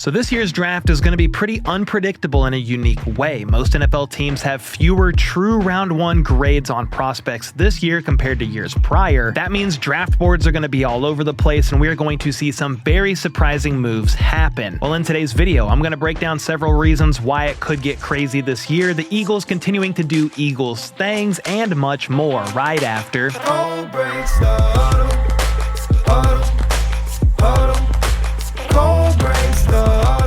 So this year's draft is going to be pretty unpredictable in a unique way. Most NFL teams have fewer true round one grades on prospects this year compared to years prior. That means draft boards are going to be all over the place, and we are going to see some very surprising moves happen. Well, in today's video, I'm going to break down several reasons why it could get crazy this year, the Eagles continuing to do Eagles things, and much more right after.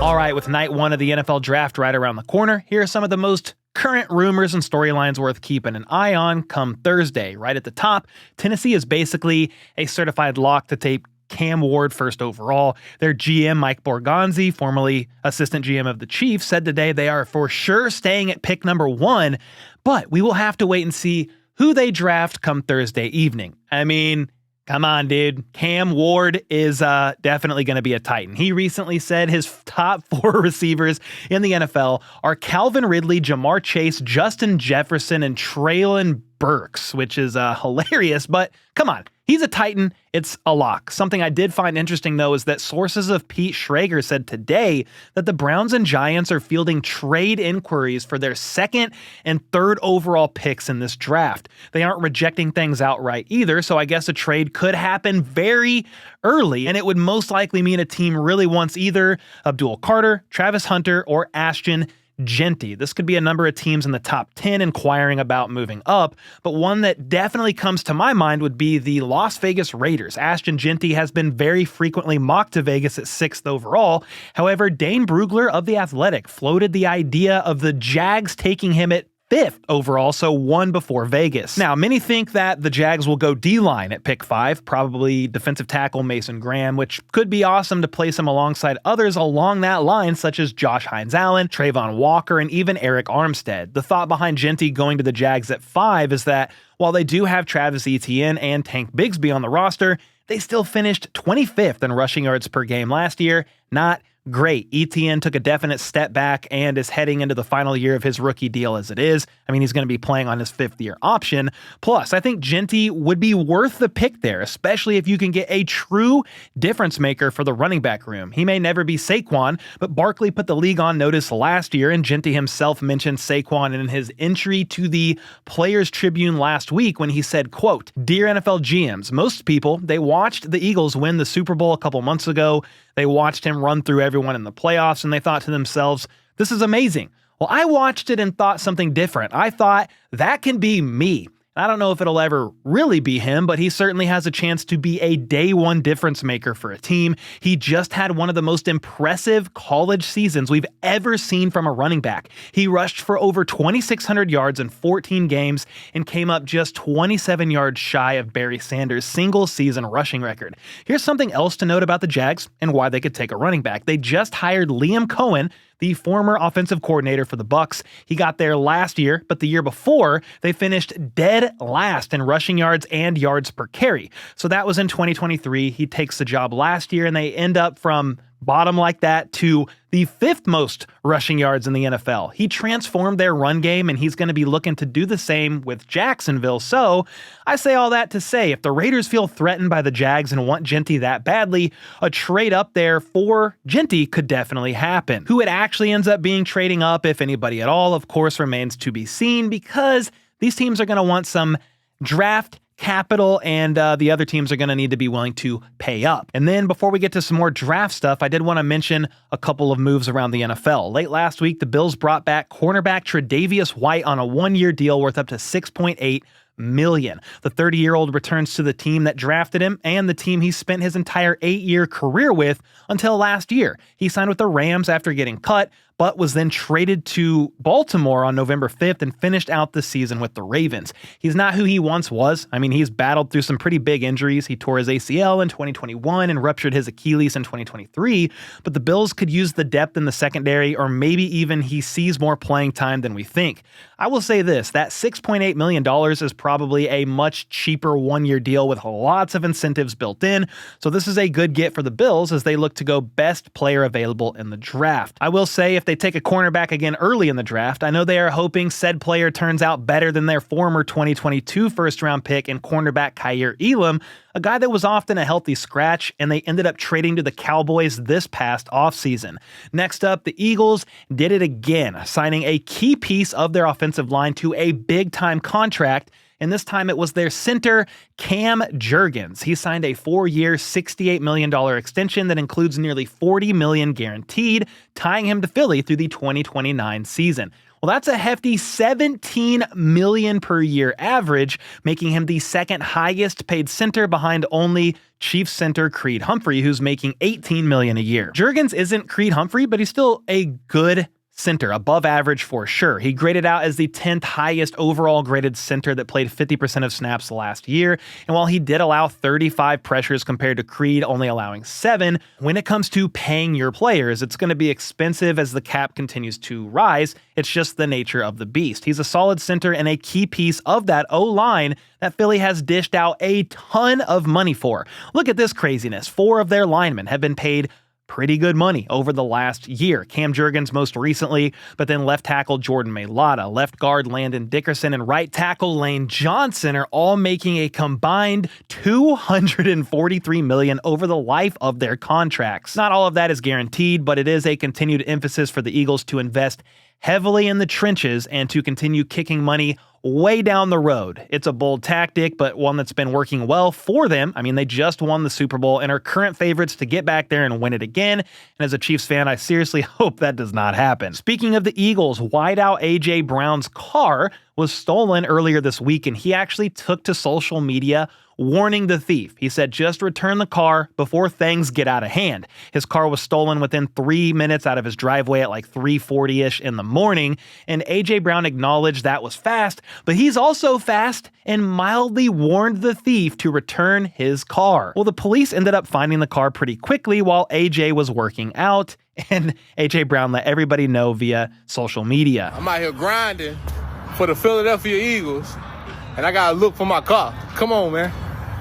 Alright, with night one of the NFL draft right around the corner, here are some of the most current rumors and storylines worth keeping an eye on come Thursday. Right at the top, Tennessee is basically a certified lock to take Cam Ward first overall. Their GM, Mike Borgonzi, formerly assistant GM of the Chiefs, said today they are for sure staying at pick number 1, but we will have to wait and see who they draft come Thursday evening. I mean, come on, dude. Cam Ward is definitely going to be a Titan. He recently said his top 4 receivers in the NFL are Calvin Ridley, Jamar Chase, Justin Jefferson, and Treylon Burks, which is hilarious, but come on. He's a Titan. It's a lock. Something I did find interesting, though, is that sources of Pete Schrager said today that the Browns and Giants are fielding trade inquiries for their second and third overall picks in this draft. They aren't rejecting things outright either, so I guess a trade could happen very early, and it would most likely mean a team really wants either Abdul Carter, Travis Hunter, or Ashton Jeanty. This could be a number of teams in the top 10 inquiring about moving up, but one that definitely comes to my mind would be the Las Vegas Raiders. Ashton Jeanty has been very frequently mocked to Vegas at 6th overall. However, Dane Brugler of The Athletic floated the idea of the Jags taking him at 5th overall, so 1 before Vegas. Now, many think that the Jags will go D-line at pick 5, probably defensive tackle Mason Graham, which could be awesome to place him alongside others along that line, such as Josh Hines-Allen, Trayvon Walker, and even Eric Armstead. The thought behind Jeanty going to the Jags at 5 is that while they do have Travis Etienne and Tank Bigsby on the roster, they still finished 25th in rushing yards per game last year. Not great. Etienne took a definite step back and is heading into the final year of his rookie deal as it is. I mean, he's going to be playing on his 5th-year option. Plus, I think Jeanty would be worth the pick there, especially if you can get a true difference maker for the running back room. He may never be Saquon, but Barkley put the league on notice last year, and Jeanty himself mentioned Saquon in his entry to the Players Tribune last week when he said, quote, "Dear NFL GMs, most people, they watched the Eagles win the Super Bowl a couple months ago. They watched him run through everyone in the playoffs, and they thought to themselves, this is amazing. Well, I watched it and thought something different. I thought, that can be me. I don't know if it'll ever really be him, but he certainly has a chance to be a day one difference maker for a team. He just had one of the most impressive college seasons we've ever seen from a running back. He rushed for over 2,600 yards in 14 games and came up just 27 yards shy of Barry Sanders' single season rushing record. Here's something else to note about the Jags and why they could take a running back. They just hired Liam Cohen, the former offensive coordinator for the Bucs. He got there last year, but the year before, they finished dead last in rushing yards and yards per carry. So that was in 2023. He takes the job last year, and they end up from bottom like that to the 5th most rushing yards in the NFL. He transformed their run game, and he's going to be looking to do the same with Jacksonville. So I say all that to say, if the Raiders feel threatened by the Jags and want Jeanty that badly, a trade up there for Jeanty could definitely happen. Who it actually ends up being trading up, if anybody at all, of course, remains to be seen, because these teams are going to want some draft capital, and the other teams are going to need to be willing to pay up. And then before we get to some more draft stuff, I did want to mention a couple of moves around the NFL. Late last week, the Bills brought back cornerback Tre'Davious White on a 1-year deal worth up to $6.8 million. The 30-year-old returns to the team that drafted him and the team he spent his entire 8-year career with until last year. He signed with the Rams after getting cut, but was then traded to Baltimore on November 5th and finished out the season with the Ravens. He's not who he once was. I mean, he's battled through some pretty big injuries. He tore his ACL in 2021 and ruptured his Achilles in 2023, but the Bills could use the depth in the secondary, or maybe even he sees more playing time than we think. I will say this, that $6.8 million is probably a much cheaper 1-year deal with lots of incentives built in, so this is a good get for the Bills as they look to go best player available in the draft. I will say, if if they take a cornerback again early in the draft, I know they are hoping said player turns out better than their former 2022 first-round pick and cornerback Kaiir Elam, a guy that was often a healthy scratch, and they ended up trading to the Cowboys this past offseason. Next up, the Eagles did it again, signing a key piece of their offensive line to a big-time contract, and this time it was their center, Cam Jurgens. He signed a 4-year, $68 million extension that includes nearly $40 million guaranteed, tying him to Philly through the 2029 season. Well, that's a hefty $17 million per year average, making him the second highest paid center behind only Chiefs center Creed Humphrey, who's making $18 million a year. Jurgens isn't Creed Humphrey, but he's still a good center, above average for sure. He graded out as the 10th highest overall graded center that played 50% of snaps last year. And while he did allow 35 pressures compared to Creed only allowing 7, when it comes to paying your players, it's going to be expensive as the cap continues to rise. It's just the nature of the beast. He's a solid center and a key piece of that O-line that Philly has dished out a ton of money for. Look at this craziness. 4 of their linemen have been paid pretty good money over the last year. Cam Jurgens most recently, but then left tackle Jordan Mailata, left guard Landon Dickerson, and right tackle Lane Johnson are all making a combined $243 million over the life of their contracts. Not all of that is guaranteed, but it is a continued emphasis for the Eagles to invest heavily in the trenches and to continue kicking money way down the road. It's a bold tactic, but one that's been working well for them. I mean, they just won the Super Bowl and are current favorites to get back there and win it again. And as a Chiefs fan, I seriously hope that does not happen. Speaking of the Eagles, wideout A.J. Brown's car was stolen earlier this week, and he actually took to social media warning the thief. He said, just return the car before things get out of hand. His car was stolen within 3 minutes out of his driveway at like 3:40-ish in the morning, and A.J. Brown acknowledged that was fast, but he's also fast and mildly warned the thief to return his car. Well, the police ended up finding the car pretty quickly while A.J. was working out, and A.J. Brown let everybody know via social media. I'm out here grinding for the Philadelphia Eagles, and I gotta look for my car. Come on, man.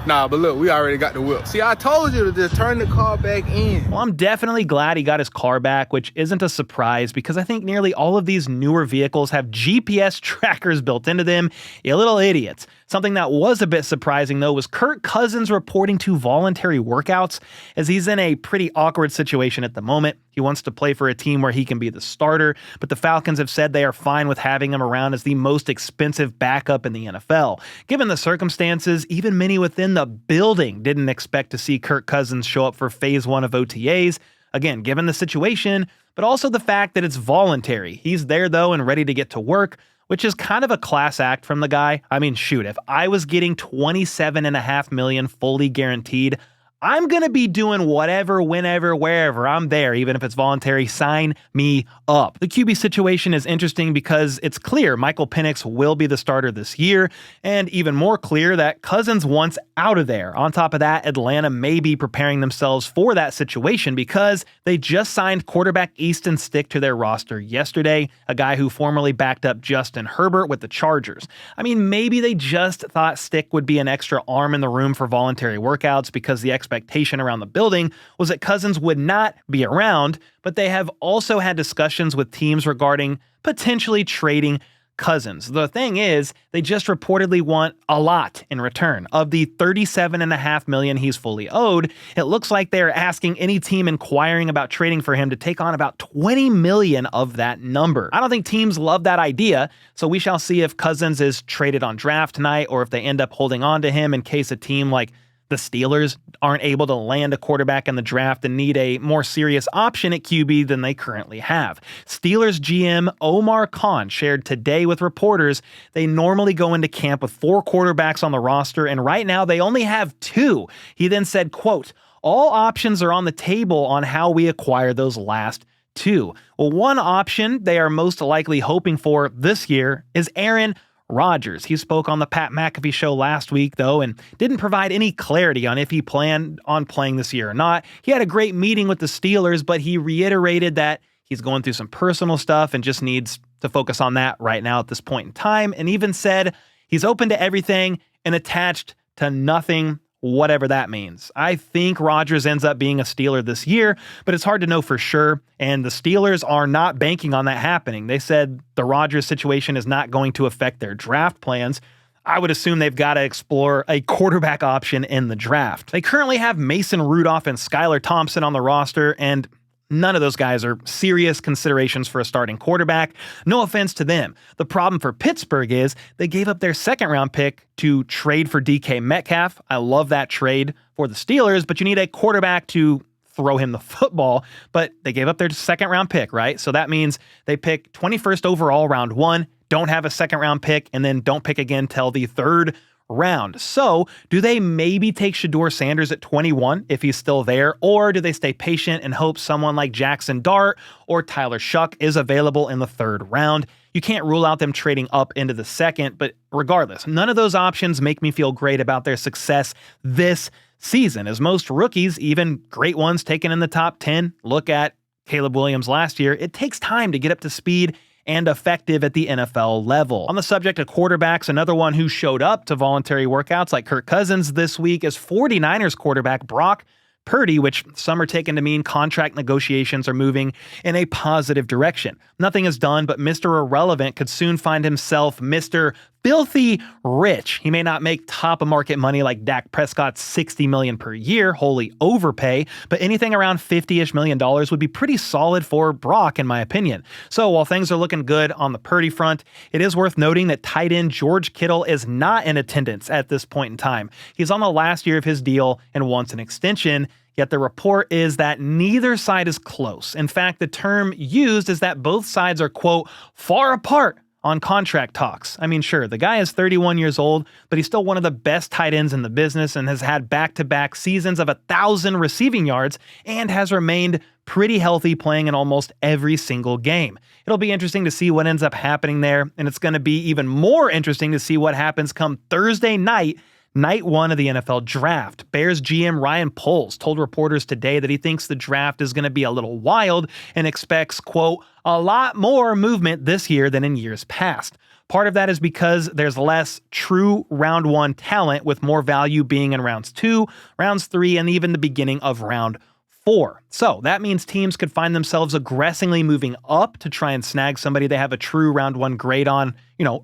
Nah, but look, we already got the whip. See, I told you to just turn the car back in. Well, I'm definitely glad he got his car back, which isn't a surprise because I think nearly all of these newer vehicles have GPS trackers built into them. You little idiots. Something that was a bit surprising, though, was Kirk Cousins reporting to voluntary workouts, as he's in a pretty awkward situation at the moment. He wants to play for a team where he can be the starter, but the Falcons have said they are fine with having him around as the most expensive backup in the NFL. Given the circumstances, even many within the building didn't expect to see Kirk Cousins show up for Phase 1 of OTAs. Again, given the situation, but also the fact that it's voluntary. He's there, though, and ready to get to work, which is kind of a class act from the guy. I mean, shoot, if I was getting $27.5 million fully guaranteed, I'm going to be doing whatever, whenever, wherever. I'm there, even if it's voluntary. Sign me up. The QB situation is interesting because it's clear Michael Penix will be the starter this year, and even more clear that Cousins wants out of there. On top of that, Atlanta may be preparing themselves for that situation because they just signed quarterback Easton Stick to their roster yesterday, a guy who formerly backed up Justin Herbert with the Chargers. I mean, maybe they just thought Stick would be an extra arm in the room for voluntary workouts because the expectation around the building was that Cousins would not be around, but they have also had discussions with teams regarding potentially trading Cousins. The thing is, they just reportedly want a lot in return. Of the $37.5 million he's fully owed, it looks like they're asking any team inquiring about trading for him to take on about $20 million of that number. I don't think teams love that idea, so we shall see if Cousins is traded on draft night or if they end up holding on to him in case a team like the Steelers aren't able to land a quarterback in the draft and need a more serious option at QB than they currently have. Steelers GM Omar Khan shared today with reporters they normally go into camp with 4 quarterbacks on the roster, and right now they only have 2. He then said, quote, all options are on the table on how we acquire those last 2. Well, one option they are most likely hoping for this year is Aaron Rodgers. He spoke on the Pat McAfee show last week, though, and didn't provide any clarity on if he planned on playing this year or not. He had a great meeting with the Steelers, but he reiterated that he's going through some personal stuff and just needs to focus on that right now at this point in time, and even said he's open to everything and attached to nothing whatever that means. I think Rodgers ends up being a Steeler this year, but it's hard to know for sure, and the Steelers are not banking on that happening. They said the Rodgers situation is not going to affect their draft plans. I would assume they've got to explore a quarterback option in the draft. They currently have Mason Rudolph and Skylar Thompson on the roster, and none of those guys are serious considerations for a starting quarterback. No offense to them. The problem for Pittsburgh is they gave up their second-round pick to trade for DK Metcalf. I love that trade for the Steelers, but you need a quarterback to throw him the football, but they gave up their second-round pick, right? So that means they pick 21st overall, round 1, don't have a second-round pick, and then don't pick again till the third round. So do they maybe take Shedeur Sanders at 21 if he's still there, or do they stay patient and hope someone like Jackson Dart or Tyler Shuck is available in the third round? You can't rule out them trading up into the second, but regardless, none of those options make me feel great about their success this season, as most rookies, even great ones taken in the top 10, look at Caleb Williams last year, it takes time to get up to speed and effective at the NFL level. On the subject of quarterbacks, another one who showed up to voluntary workouts like Kirk Cousins this week is 49ers quarterback Brock Purdy, which some are taken to mean contract negotiations are moving in a positive direction. Nothing is done, but Mr. Irrelevant could soon find himself Mr. Filthy Rich. He may not make top of market money like Dak Prescott's $60 million per year, wholly overpay, but anything around $50-ish million would be pretty solid for Brock, in my opinion. So while things are looking good on the Purdy front, it is worth noting that tight end George Kittle is not in attendance at this point in time. He's on the last year of his deal and wants an extension. Yet the report is that neither side is close. In fact, the term used is that both sides are, quote, far apart on contract talks. I mean, sure, the guy is 31 years old, but he's still one of the best tight ends in the business and has had back-to-back seasons of 1,000 receiving yards and has remained pretty healthy playing in almost every single game. It'll be interesting to see what ends up happening there, and it's going to be even more interesting to see what happens come Thursday night, Night 1 of the NFL Draft. Bears GM Ryan Poles told reporters today that he thinks the draft is going to be a little wild and expects, quote, a lot more movement this year than in years past. Part of that is because there's less true round 1 talent, with more value being in rounds 2, rounds 3, and even the beginning of round 4. So that means teams could find themselves aggressively moving up to try and snag somebody they have a true round 1 grade on,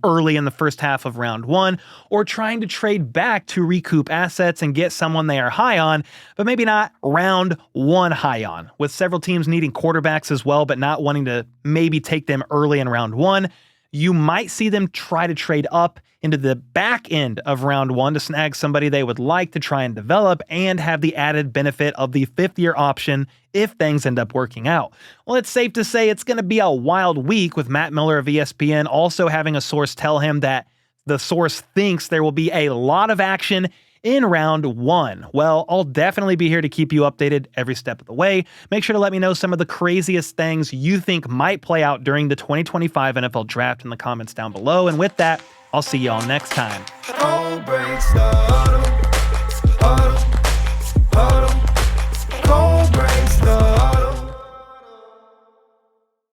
early in the first half of round 1, or trying to trade back to recoup assets and get someone they are high on, but maybe not round 1 high on. With several teams needing quarterbacks as well, but not wanting to maybe take them early in round 1, you might see them try to trade up into the back end of round 1 to snag somebody they would like to try and develop and have the added benefit of the 5th-year option if things end up working out. Well, it's safe to say it's going to be a wild week, with Matt Miller of ESPN also having a source tell him that the source thinks there will be a lot of action in round 1. Well, I'll definitely be here to keep you updated every step of the way. Make sure to let me know some of the craziest things you think might play out during the 2025 NFL Draft in the comments down below. And with that, I'll see y'all next time.